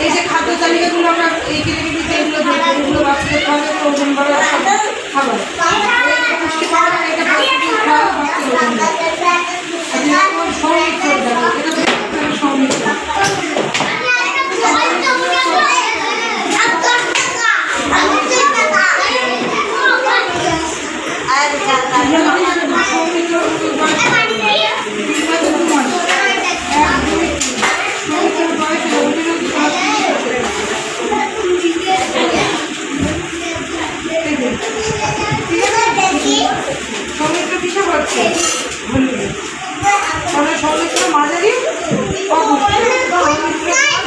এই যে খাদ্য তালিকাগুলো আমরা এই এগুলো বাচ্চাদের খাওয়াবে ওজন বাড়ার খাবার পুষ্টি পাওয়া এটা প্রতিদিন খাওয়া বাচ্চাদের ওজন বাড়ে সৌমিত্র এটা সৌমিত্র সৌমিত্র মাঝারি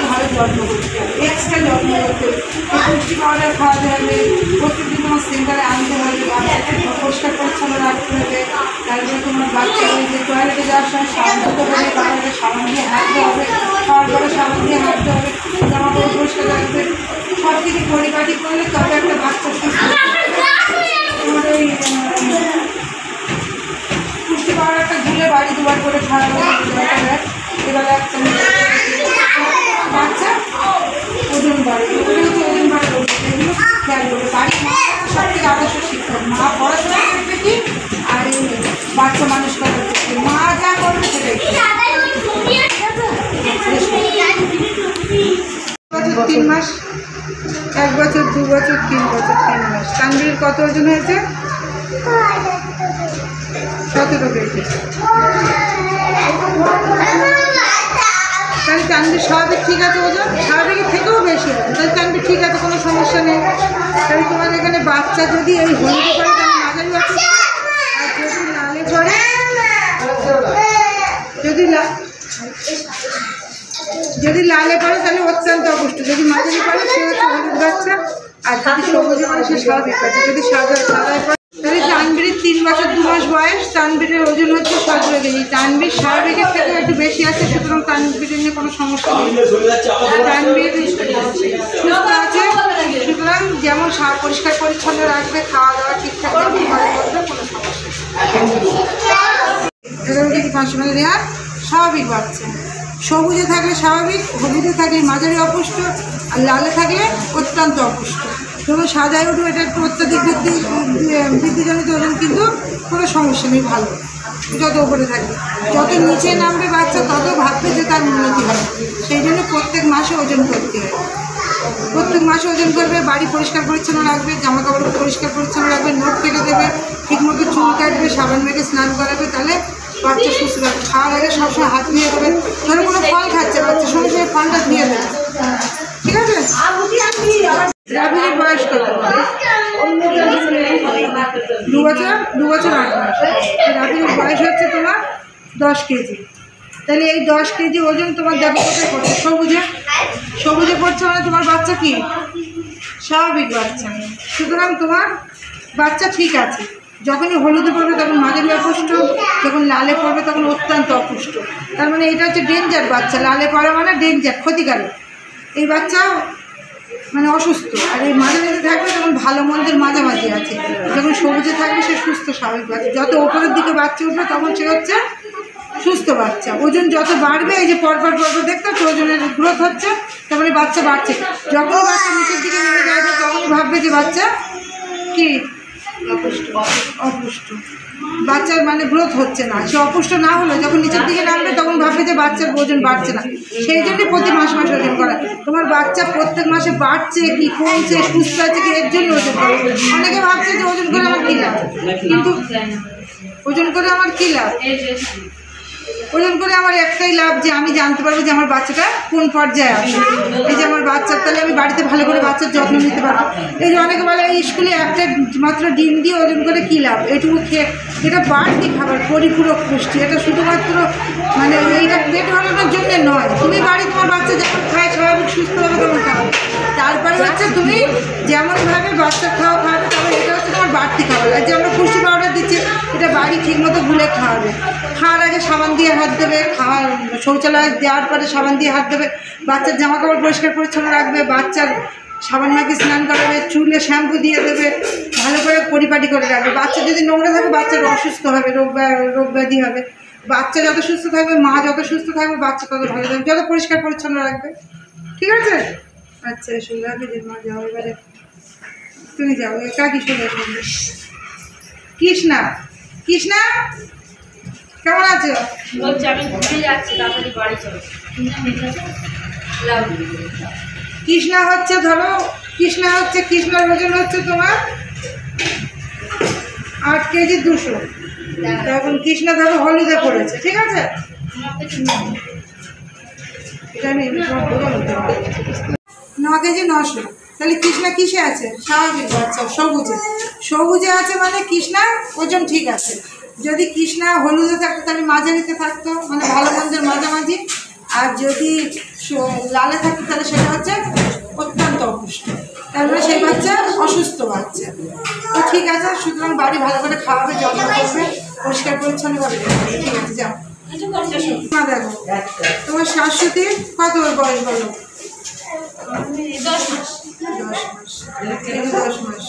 ভালো যত্ন করতে এক্সট্রা যত্ন করতে পুষ্টি পাউডার খাওয়াতে হবে প্রত্যেকদিন তোমার সেন্টারে আনতে হবে পরিষ্কার পরিচ্ছন্ন রাখতে হবে তারপরে তোমার বাচ্চা ওই যে টয়লেটে যাওয়ার সময় সাবান দিতে হবে তারপরে সাবান দিয়ে হাঁটতে হবে খাওয়ার পরে সাবান দিয়ে হাঁটতে হবে জামা কাপড় পরিষ্কার রাখবে সব কিছু পরিপাটি করলে তবে একটা বাচ্চা সুস্থ তোমার ওই পুষ্টি পাউডারটা ধুলে বাড়ি দুবার করে খাওয়ানো এবার একটা বাচ্চা ওজন বাড়ে ওজন বাড়ে এগুলো খেয়াল করবে বাড়ির সব থেকে আদর্শ শিক্ষা মা পড়াশোনা করবে কি আর এই বাচ্চা মানুষ করবে মা যা করবে সেটাই 3 মাস 1 বছর 2 বছর 3 বছর 3 মাস তানভীর কত ওজন হয়েছে 17 কেজি তাহলে তানভীর স্বাভাবিক ঠিক আছে ওজন স্বাভাবিকের থেকেও বেশি হবে তাহলে তানভীর ঠিক আছে কোনো সমস্যা নেই তাহলে তোমার এখানে বাচ্চা যদি এই হলুদে করে তাহলে মাঝারি অসুস্থ আর যদি লালে করে যদি লালে পড়ে তাহলে অত্যন্ত অপুষ্ট যদি মাঝারি পড়ে সে হচ্ছে হলুদ বাচ্চা আর যদি সবুজে পড়ে সে স্বাভাবিক বাচ্চা যদি সাদায় পড়ে তাহলে তানভীরের 3 বছর 2 মাস বয়স তানভীরের ওজন হচ্ছে 17 কেজি তানভীর স্বাভাবিকের থেকে একটু বেশি আছে সুতরাং তানভীরের নিয়ে কোনো সমস্যা নেই তানভীর সুস্থ আছে সুতরাং যেমন পরিষ্কার পরিচ্ছন্ন রাখবে খাওয়া দাওয়া ঠিকঠাক করবে কোনো সমস্যা এটা কি 5 মাস দেওয়া স্বাভাবিক বাচ্চা সবুজে থাকলে স্বাভাবিক হলুদে থাকলে মাঝারি অপুষ্ট আর লালে থাকলে অত্যন্ত অপুষ্ট তবে সাদায় উঠবে এটা একটু অত্যাধিক বৃদ্ধিজনিত ওজন কিন্তু কোনো সমস্যা নেই ভালো যত উপরে থাকবে যত নিচে নামবে বাচ্চা তত ভাববে যে তার উন্নতি হবে সেই জন্য প্রত্যেক মাসে ওজন করতে হবে প্রত্যেক মাসে ওজন করবে বাড়ি পরিষ্কার পরিচ্ছন্ন রাখবে জামা কাপড় পরিষ্কার পরিচ্ছন্ন রাখবে নখ কেটে দেবে ঠিকমতো চুল কাটবে সাবান মেখে স্নান করাবে তাহলে বাচ্চা সুস্থ থাকবে খাওয়ার আগে সবসময় হাত ধুয়ে দেবে ধরো কোনো ফল খাচ্ছে বাচ্চা সঙ্গে সঙ্গে ফলটা ধুয়ে দেবে ঠিক আছে রাবির বয়স কত 2 বছর 8 মাস রাবির বয়স হচ্ছে তোমার 10 কেজি তাহলে এই 10 কেজি ওজন তোমার দেখো কোথায় পড়ছে সবুজে পড়ছে মানে তোমার বাচ্চা কি স্বাভাবিক বাচ্চা সুতরাং তোমার বাচ্চা ঠিক আছে যখনই হলুদে পড়বে তখন মাঝারি অপুষ্ট যখন লালে পড়বে তখন অত্যন্ত অপুষ্ট তার মানে এটা হচ্ছে ডেঞ্জার বাচ্চা লালে পড়া মানে ডেঞ্জার ক্ষতিকারক এই বাচ্চা মানে অসুস্থ আর এই মাঝামাঝি থাকবে তখন ভালো মন্দের মাঝামাঝি আছে যখন সবুজে থাকবে সে সুস্থ স্বাভাবিক বাচ্চা যত ওপরের দিকে বাচ্চা উঠবে তখন সে হচ্ছে সুস্থ বাচ্চা ওজন যত বাড়বে এই যে পরপর দেখতে হচ্ছে ওজনের গ্রোথ হচ্ছে তারপরে বাচ্চা বাড়ছে যখন বাচ্চা নিচের দিকে নেমে যাবে তখনই ভাববে যে বাচ্চা কি অপুষ্ট বাচ্চার মানে গ্রোথ হচ্ছে না সে অপুষ্ট না হলে যখন নিচের দিকে নামবে তখন ভাববে যে বাচ্চার ওজন বাড়ছে না সেই জন্যই প্রতি মাসে ওজন করা তোমার বাচ্চা প্রত্যেক মাসে বাড়ছে কি কমছে সুস্থ আছে কি এর জন্য ওজন করে অনেকে ভাবছে যে ওজন করে আমার কী লাভ কিন্তু ওজন করে আমার কী লাভ ওজন করে আমার একটাই লাভ যে আমি জানতে পারবো যে আমার বাচ্চাটা কোন পর্যায়ে আছে এই যে আমার বাচ্চার তাহলে আমি বাড়িতে ভালো করে বাচ্চার যত্ন নিতে পারবো এই যে অনেকে বলে এই স্কুলে একটা মাত্র ডিম দিয়ে ওজন করে কী লাভ এটুকু খেয়ে এটা বাড়তি খাবার পরিপূরক পুষ্টি এটা শুধুমাত্র মানে এইটা পেট ভরানোর জন্যে নয় তুমি বাড়ি তোমার বাচ্চা যখন খায় স্বাভাবিক সুস্থভাবে তোমার খাবে তারপরে হচ্ছে তুমি যেমনভাবে বাচ্চা খাওয়াবে তাহলে এটা হচ্ছে তোমার বাড়তি খাবার আর যে আমরা পুষ্টি পাউডার দিচ্ছি এটা বাড়ি ঠিকমতো গুলে খাওয়াবে খাওয়ার আগে সাবান দিয়ে হাত দেবে খাওয়ার শৌচালয় দেওয়ার পরে সাবান দিয়ে হাত দেবে বাচ্চার জামা কাপড় পরিষ্কার পরিচ্ছন্ন রাখবে বাচ্চার সাবান মাখিয়ে স্নান করাবে চুলে শ্যাম্পু দিয়ে দেবে ভালো করে পরিপাটি করে রাখবে বাচ্চা যদি নোংরা থাকে বাচ্চার অসুস্থ হবে রোগ ব্যাধি হবে বাচ্চা যত সুস্থ থাকবে, মা যত সুস্থ থাকবে, বাচ্চা তত ভালো থাকবে, যত পরিষ্কার পরিচ্ছন্ন রাখবে। ঠিক আছে? আচ্ছা এসো, রাখি যে মা যাও, এবারে তুমি যাও, একা কি শুনে শুনবে। কৃষ্ণা, কৃষ্ণা কেমন আছো? কৃষ্ণা হচ্ছে, ধরো কৃষ্ণা হচ্ছে, কৃষ্ণার ওজন হচ্ছে তোমার 8 কেজি 200। এখন কৃষ্ণা ধরো হলুদে পড়েছে, ঠিক আছে? এটা আমি 9 কেজি 900। তাহলে কৃষ্ণা কিসে আছে? স্বাভাবিক বাচ্চা, সবুজে। সবুজে আছে মানে কৃষ্ণার ওজন ঠিক আছে। যদি কৃষ্ণা হলুদে থাকতো তাহলে মাঝারিতে থাকতো, মানে ভালো মন্দের মাঝামাঝি। আর যদি লালে থাকতো তাহলে সেটা হচ্ছে অত্যন্ত অপুষ্ট, তারপরে সেই বাচ্চা অসুস্থ বাচ্চা। তো ঠিক আছে, সুতরাং বাড়ি ভালো করে খাওয়াবে, যত্ন করবে, পরিষ্কার পরিচ্ছন্নভাবে। ঠিক আছে, যাও। মা দেখো, তোমার শাশুড়ির কত বয়স বলো? 10 মাস। 10 মাস।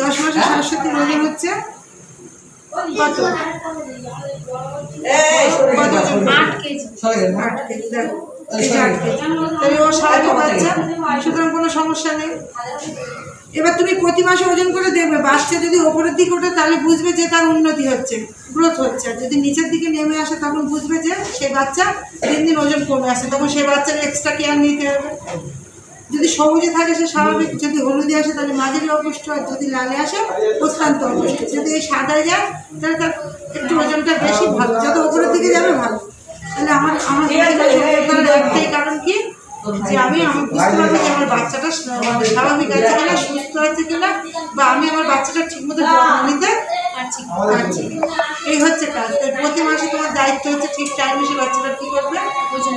10 মাসে শাশুড়ির ওজন হচ্ছে কত? 8 কেজি। 8 কেজি, দেখো 8 কেজি। তাহলে ও স্বাভাবিক বাচ্চা, সুতরাং কোনো সমস্যা নেই। এবার তুমি প্রতি মাসে ওজন করে দেখবে, বাচ্চা যদি ওপরের দিকে ওঠে তাহলে বুঝবে যে তার উন্নতি হচ্ছে, গ্রোথ হচ্ছে। আর যদি নিচের দিকে নেমে আসে তখন বুঝবে যে সেই বাচ্চা দিন দিন ওজন কমে আসে, তখন সেই বাচ্চার এক্সট্রা কেয়ার নিতে হবে। যদি সবুজে থাকে সে স্বাভাবিক, যদি হলুদে আসে তাহলে মাঝারি অপুষ্ট, আর যদি লালে আসে অত্যন্ত অপুষ্ট। যদি এই সাদায় যায় তাহলে তার একটু ওজনটা বেশি, ভালো, যত ওপরের দিকে যাবে ভালো। তাহলে আমার একটাই কারণ কি, যে আমি বুঝতে পারবো যে আমার বাচ্চাটা স্বাভাবিক আছে কিনা, সুস্থ আছে কিনা, বা আমি আমার বাচ্চাটা ঠিকমতো যত্ন নিতে পারছি। এই হচ্ছে কাজ। প্রতি মাসে তোমার দায়িত্ব হচ্ছে ঠিক টাইমে সে বাচ্চাটা কী করবে, ওজন।